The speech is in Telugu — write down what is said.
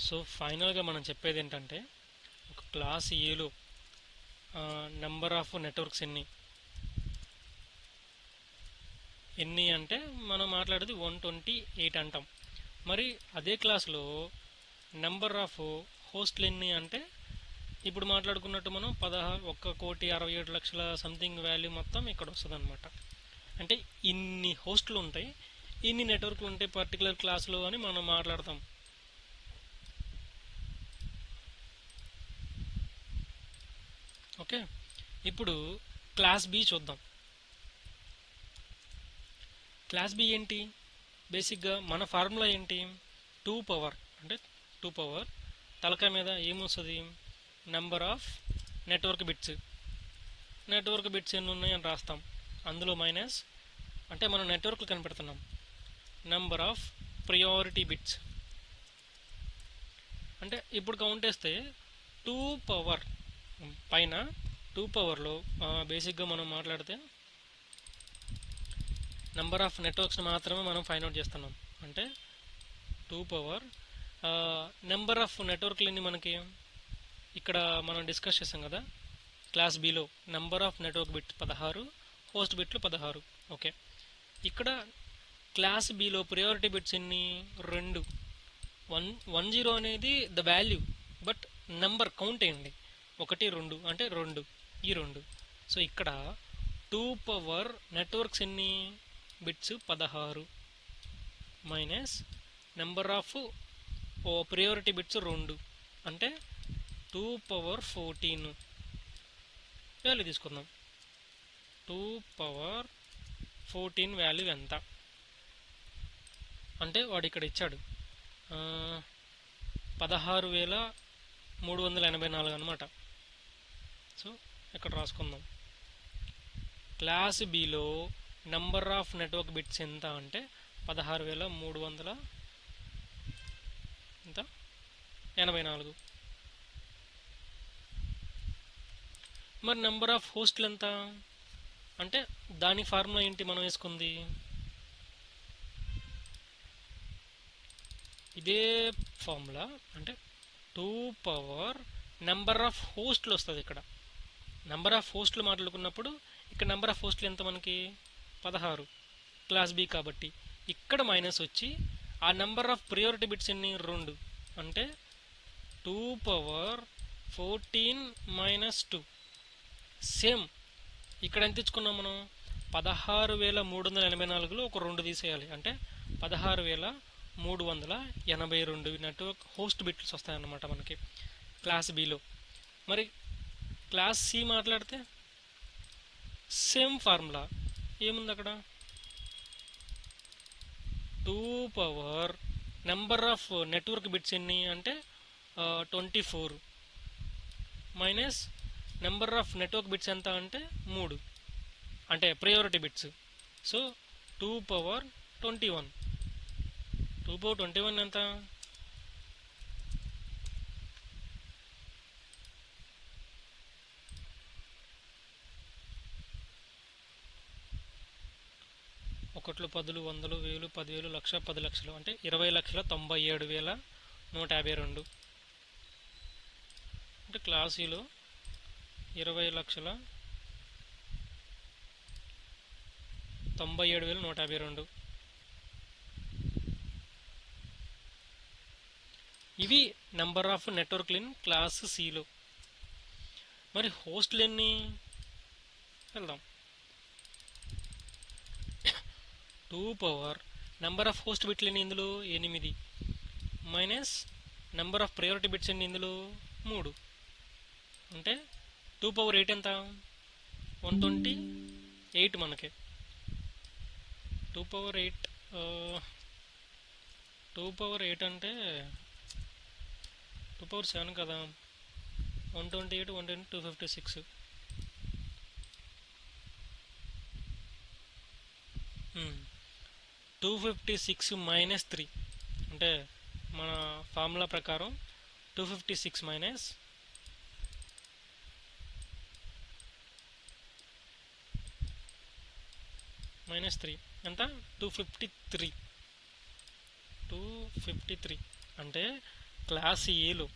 సో ఫైనల్గా మనం చెప్పేది ఏంటంటే ఒక క్లాస్ ఏలో నెంబర్ ఆఫ్ నెట్వర్క్స్ ఎన్ని అంటే మనం మాట్లాడేది 128 అంటాం. మరి అదే క్లాస్లో నెంబర్ ఆఫ్ హోస్ట్లు ఎన్ని అంటే ఇప్పుడు మాట్లాడుకున్నట్టు మనం 1,67,00,000 సంథింగ్ వాల్యూ మొత్తం ఇక్కడ వస్తుంది అనమాట. అంటే ఇన్ని హోస్ట్లు ఉంటాయి, ఇన్ని నెట్వర్క్లు ఉంటాయి పర్టికులర్ క్లాస్లో అని మనం మాట్లాడతాం. ఓకే, ఇప్పుడు క్లాస్ బి చూద్దాం. క్లాస్ బి ఏంటి? బేసిక్గా మన ఫార్ములా ఏంటి? 2 పవర్ అంటే 2 పవర్ తలకాయ మీద ఏమొస్తుంది? Number of network bits. Network bits ఎన్ని ఉన్నాయని రాస్తాం, అందులో మైనస్ అంటే మనం నెట్వర్క్లు కనిపెడుతున్నాం. నెంబర్ ఆఫ్ ప్రియారిటీ బిట్స్ అంటే ఇప్పుడు కౌంట్ వేస్తే 2 పవర్ పైన 2 పవర్లో బేసిక్గా మనం మాట్లాడితే నెంబర్ ఆఫ్ నెట్వర్క్స్ని మాత్రమే మనం ఫైండ్ అవుట్ చేస్తున్నాం. అంటే 2 పవర్ నెంబర్ ఆఫ్ నెట్వర్క్లు ఎన్ని మనకి ఇక్కడ మనం డిస్కస్ చేసాం కదా class below. Number of network bit 16, host బిట్లు 16. ఓకే, ఇక్కడ క్లాస్ బిలో ప్రియారిటీ బిట్స్ ఎన్ని? 2. 10 అనేది the value, but number count అయ్యండి 1, 2 అంటే 2, ఈ 2. సో ఇక్కడ 2 పవర్ నెట్వర్క్స్ ఎన్ని bits? 16 minus number of priority bits 2 అంటే 2 పవర్ 14 వాల్యూ తీసుకుందాం. 2 పవర్ 14 వాల్యూ ఎంత అంటే వాడు ఇక్కడ ఇచ్చాడు 16,384 అనమాట. సో ఇక్కడ రాసుకుందాం. Class below number of network bits ఎంత అంటే 16,384. మరి నెంబర్ ఆఫ్ హోస్ట్లు ఎంత అంటే దాని ఫార్ములా ఏంటి మనం వేసుకుంది? ఇదే ఫార్ములా అంటే 2 పవర్ నెంబర్ ఆఫ్ హోస్ట్లు వస్తుంది. ఇక్కడ నెంబర్ ఆఫ్ హోస్ట్లు మాట్లాడుకున్నప్పుడు ఇక్కడ నెంబర్ ఆఫ్ హోస్ట్లు ఎంత మనకి? 16 క్లాస్ బి కాబట్టి. ఇక్కడ మైనస్ వచ్చి ఆ నెంబర్ ఆఫ్ ప్రియారిటీ బిట్స్ ఎన్ని? 2 అంటే 2 పవర్ 14 మైనస్ 2. సేమ్ ఇక్కడ ఎంత ఇచ్చుకున్నాం మనం? 16,384లో ఒక 2 తీసేయాలి అంటే 16,382 నెట్వర్క్ హోస్ట్ బిట్స్ వస్తాయన్నమాట మనకి క్లాస్ బిలో. మరి క్లాస్ సి మాట్లాడితే సేమ్ ఫార్ములా ఏముంది అక్కడ? 2 power number of network bits ఎన్ని అంటే 24 minus number of network bits ఎంత అంటే 3 అంటే priority bits. So 2 power 21. 2 power 21 ఎంత? ఒకట్లు, పదులు, వందలు, వేలు, 10,000, లక్ష, 10 లక్షలు అంటే 20,97,152. అంటే క్లాస్ ఈలో 20,97,152. ఇవి నెంబర్ ఆఫ్ నెట్వర్క్లు ఇన్ క్లాస్ సిలో. మరి హోస్ట్లు ఎన్ని వెళ్దాం. 2 పవర్ నెంబర్ ఆఫ్ హోస్ట్ బిట్లు ఎన్ని ఇందులో? 8 minus number of priority bits ఎన్ని ఇందులో? 3 అంటే 2 పవర్ 8 ఎంత? 128 మనకి. 2 పవర్ 8 2 పవర్ 8 అంటే 2 పవర్ 7 కదా. 128 120 256. 256 మైనస్ 3 అంటే మన ఫార్ములా ప్రకారం 256 మైనస్ 3 ఎంత? 253. అంటే క్లాస్ ఏలో